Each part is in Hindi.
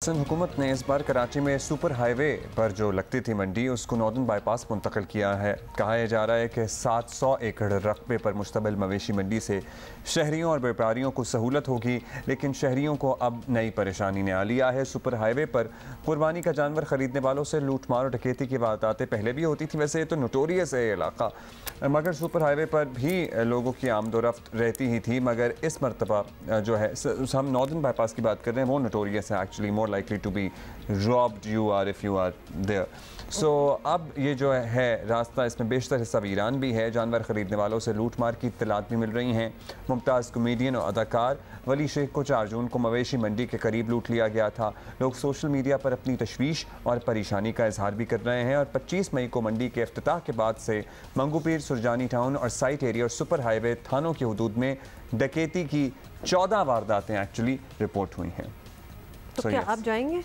सिंध हुकूमत ने इस बार कराची में सुपर हाईवे पर जो लगती थी मंडी उसको नॉर्दर्न बाईपास मुंतकिल किया है। कहा जा रहा है कि 700 एकड़ रकबे पर मुश्तमिल मवेशी मंडी से शहरियों और व्यापारियों को सहूलत होगी, लेकिन शहरियों को अब नई परेशानी ने आ लिया है। सुपर हाईवे पर कुर्बानी का जानवर खरीदने वालों से लूटमार और डकैती की वारदातें पहले भी होती थी। वैसे ये तो नोटोरियस है ये इलाका, मगर सुपर हाईवे पर भी लोगों की आमदोरफ्त रहती ही थी, मगर इस मरतबा जो है हम नॉर्दर्न बाईपास की बात कर रहे हैं, वो नोटोरियस है actually more likely to be robbed you are if you are there. So अब ये जो है रास्ता, इसमें बेशतर हिस्सा वीरान भी है। जानवर ख़रीदने वालों से लूट मार की इत्तलात भी मिल रही हैं। मुमताज़ कॉमेडियन और अदाकार वली शेख को 4 जून को मवेशी मंडी के करीब लूट लिया गया था। लोग सोशल मीडिया पर अपनी तशवीश और परेशानी का इजहार भी कर रहे हैं और 25 मई को मंडी के इफ्तिताह के बाद से मंगूपीर, सुरजानी टाउन और साइट एरिया और सुपर हाईवे थानों की हदूद में डकैती की 14 वारदातें एक्चुअली रिपोर्ट हुई हैं। तो क्या आप जाएंगे?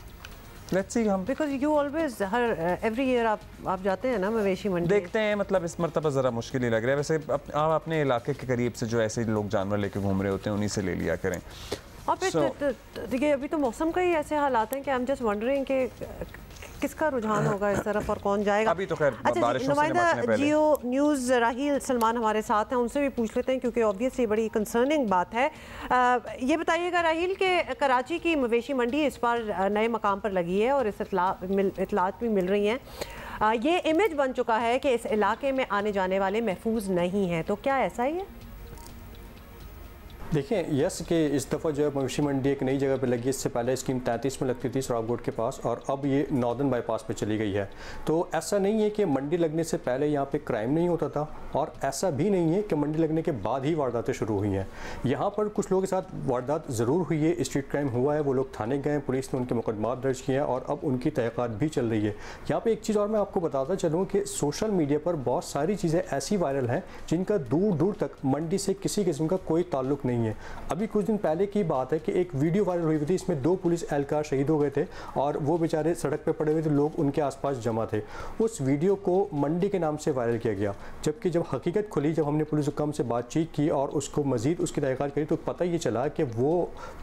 Let's see, हम because you always every year आप जाते हैं ना मवेशी मंडी। देखते हैं, मतलब इस मरतबा ज़रा मुश्किल ही लग रहा है। वैसे आप अपने इलाके के करीब से जो ऐसे लोग जानवर लेके घूम रहे होते हैं उन्हीं से ले लिया करें। देखिए अभी तो मौसम का ही ऐसे हालात हैं कि आई एम जस्ट वंडरिंग कि किसका रुझान होगा इस तरफ और कौन जाएगा। अभी तो खैर नुमाइंदा जियो न्यूज़ राहील सलमान हमारे साथ हैं, उनसे भी पूछ लेते हैं क्योंकि ऑब्वियसली बड़ी कंसर्निंग बात है। ये बताइएगा राहील कि कराची की मवेशी मंडी इस बार नए मकाम पर लगी है और इस इतलात भी मिल रही हैं। ये इमेज बन चुका है कि इस इलाके में आने जाने वाले महफूज नहीं हैं, तो क्या ऐसा ही है? देखिए यस कि इस दफ़ा जो है मवेशी मंडी एक नई जगह पे लगी है। इससे पहले स्कीम 33 में लगती थी सराबकोट के पास और अब ये नॉर्दर्न बाईपास पे चली गई है। तो ऐसा नहीं है कि मंडी लगने से पहले यहाँ पे क्राइम नहीं होता था और ऐसा भी नहीं है कि मंडी लगने के बाद ही वारदातें शुरू हुई हैं। यहाँ पर कुछ लोगों के साथ वारदात ज़रूर हुई है, स्ट्रीट क्राइम हुआ है, वो लोग थाने गए, पुलिस ने उनके मुकदमात दर्ज किए हैं और अब उनकी तहक़ीक़ात भी चल रही है। यहाँ पर एक चीज़ और मैं आपको बताता चलूँ कि सोशल मीडिया पर बहुत सारी चीज़ें ऐसी वायरल हैं जिनका दूर दूर तक मंडी से किसी किस्म का कोई ताल्लुक नहीं है। अभी कुछ दिन पहले की बात है कि एक वीडियो वायरल हुई थी, इसमें 2 पुलिस एहलकार शहीद हो गए थे और वो बेचारे सड़क पे पड़े हुए थे, लोग उनके आसपास जमा थे। उस वीडियो को मंडी के नाम से वायरल किया गया, जबकि जब हकीकत खुली, जब हमने पुलिस हुक्म से बातचीत की और उसको मज़ीद उसकी तहक़ीक़ात करी तो पता ये चला कि वो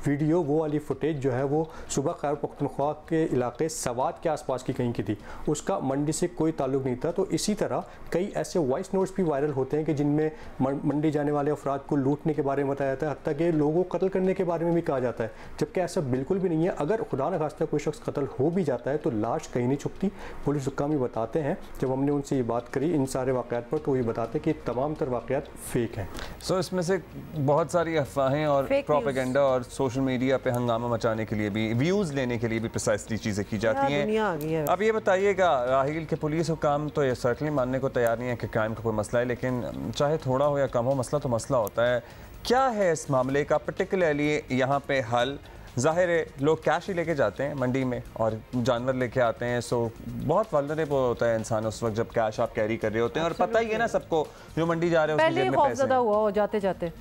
वीडियो, वो वाली फुटेज जो है वो सूबा खैबर पख्तूनख्वा के इलाके सवात के आसपास की कहीं की थी, उसका मंडी से कोई ताल्लुक नहीं था। तो इसी तरह कई ऐसे वॉइस नोट्स भी वायरल होते हैं कि जिनमें मंडी जाने वाले अफराद को लूटने के बारे में बताया जाता है, हत्ता कि लोगों को कत्ल करने के बारे में भी कहा जाता है, जबकि ऐसा बिल्कुल भी नहीं है। अगर खुदा न खास्ता कोई शख्स कत्ल हो भी जाता है तो लाश कहीं नहीं छुपती। पुलिस हुक्म ही बताते हैं, जब हमने उनसे ये बात करी इन सारे वाक़यात पर तो ये बताते हैं कि तमाम तर वाक़यात फेक हैं। सो इसमें से बहुत सारी अफवाहें और प्रोपेगेंडा और सोशल मीडिया पे हंगामा मचाने के लिए भी, व्यूज़ लेने के लिए भी प्रिसाइसली चीज़ें की जाती हैं। अब ये बताइएगा राहील के पुलिस हुक्म तो ये सर्टनली मानने को तैयार नहीं है कि क्राइम का कोई मसला है, लेकिन चाहे थोड़ा हो या कम हो, मसला तो मसला होता है। क्या है इस मामले का पर्टिकुलरली यहाँ पे हल? ज़ाहिर है लोग कैश ही लेके जाते हैं मंडी में और जानवर लेके आते हैं, सो बहुत वल्नरेबल होता है इंसान उस वक्त जब कैश आप कैरी कर रहे होते हैं और पता ही है ना सबको जो मंडी जा रहे हैं उसकी जेब में पैसे हुआ हो जाते जाते।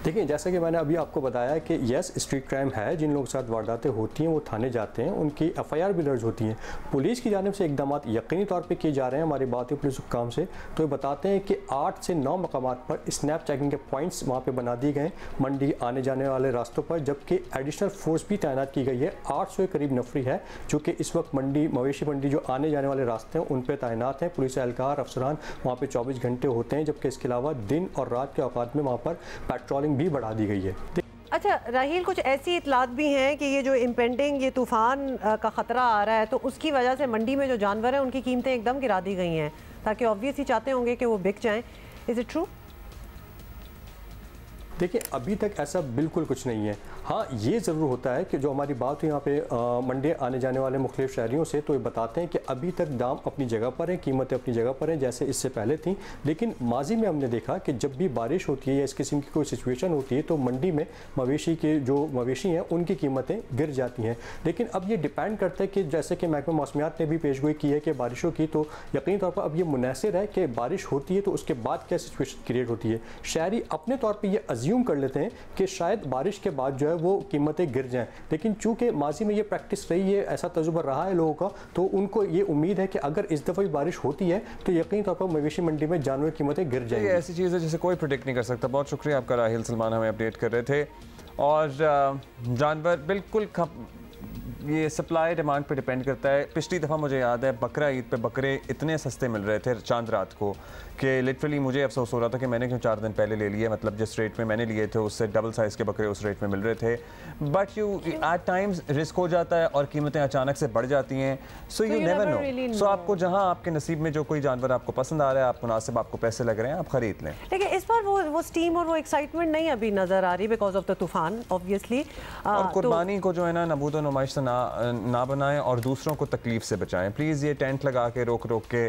देखिए जैसा कि मैंने अभी आपको बताया कि यस स्ट्रीट क्राइम है, जिन लोगों के साथ वारदातें होती हैं वो थाने जाते हैं, उनकी FIR भी दर्ज होती हैं। पुलिस की जानिब से इकदाम यकीनी तौर पे किए जा रहे हैं। हमारी बात है पुलिस हुक्काम से, तो ये बताते हैं कि 8 से 9 मकामात पर स्नैप चेकिंग के पॉइंट्स वहाँ पे बना दिए गए मंडी आने जाने वाले रास्तों पर, जबकि एडिशनल फोर्स भी तैनात की गई है। 800 के करीब नफरी है जो कि इस वक्त मंडी मवेशी मंडी जो आने जाने वाले रास्ते हैं उन पर तैनात हैं। पुलिस एहलकार अफसरान वहाँ पर 24 घंटे होते हैं, जबकि इसके अलावा दिन और रात के औकात में वहाँ पर पेट्रोलिंग भी बढ़ा दी गई है। अच्छा राहील, कुछ ऐसी इतलात भी हैं कि ये जो इम्पेंडिंग ये तूफ़ान का ख़तरा आ रहा है तो उसकी वजह से मंडी में जो जानवर हैं उनकी कीमतें एकदम गिरा दी गई हैं ताकि ऑब्वियसली चाहते होंगे कि वो बिक जाएं। Is it true? देखिए अभी तक ऐसा बिल्कुल कुछ नहीं है। हाँ ये ज़रूर होता है कि जो हमारी बात हुई यहाँ पे मंडी आने जाने वाले मुख्तलिफ शहरियों से, तो ये बताते हैं कि अभी तक दाम अपनी जगह पर हैं, कीमतें अपनी जगह पर हैं जैसे इससे पहले थी, लेकिन माजी में हमने देखा कि जब भी बारिश होती है या इस किस्म की कोई सिचुएशन होती है तो मंडी में मवेशी के जो मवेशी हैं उनकी कीमतें गिर जाती हैं। लेकिन अब ये डिपेंड करता है कि जैसे कि महकमा मौसमियात ने भी पेशगोई की है कि बारिशों की, तो यकीनी तौर पर अब ये मुनासिर है कि बारिश होती है तो उसके बाद क्या सिचुएशन क्रिएट होती है। शहरी अपने तौर पर यह अज्यूम कर लेते हैं कि शायद बारिश के बाद जो है वो कीमतें गिर जाएं, लेकिन चूंकि माजी में ये प्रैक्टिस रही है, ऐसा तजुर्बा रहा है लोगों का, तो उनको ये उम्मीद है कि अगर इस दफ़ा भी बारिश होती है तो यकीनी तौर पर मवेशी मंडी में जानवर कीमतें गिर जाएंगी। ऐसी चीज़ है जिसे कोई प्रेडिक्ट नहीं कर सकता। बहुत शुक्रिया आपका राहील सलमान, हमें अपडेट कर रहे थे। और जानवर बिल्कुल ये सप्लाई डिमांड पे डिपेंड करता है। पिछली दफ़ा मुझे याद है बकरा ईद पे बकरे इतने सस्ते मिल रहे थे चांद रात को कि लिटरली मुझे अफसोस हो रहा था कि मैंने क्यों 4 दिन पहले ले लिए, मतलब जिस रेट में मैंने लिए थे उससे डबल साइज़ के बकरे उस रेट में मिल रहे थे। But you at times risk हो जाता है और कीमतें अचानक से बढ़ जाती हैं। So you never know. So आपको जहाँ आपके नसीब में जो कोई जानवर आपको पसंद आ रहा है, आप मुनासिब आपको पैसे लग रहे हैं, आप खरीद लें। लेकिन इस बार वो स्टीम और वो एक्साइटमेंट नहीं अभी नज़र आ रही बिकॉज ऑफ द तूफान ऑब्वियसली। और कुर्बानी को जो है ना नबूद नुमाइश से ना बनाएं और दूसरों को तकलीफ से बचाएं प्लीज़। ये टेंट लगा के रोक के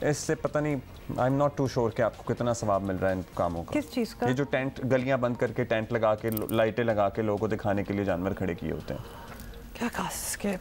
इससे पता नहीं, I am not too sure कि आपको कितना सवाब मिल रहा है इन कामों का। किस चीज़ का? ये जो टेंट गलियां बंद करके टेंट लगा के लाइटें लगा के लोगों को दिखाने के लिए जानवर खड़े किए होते हैं। क्या खास के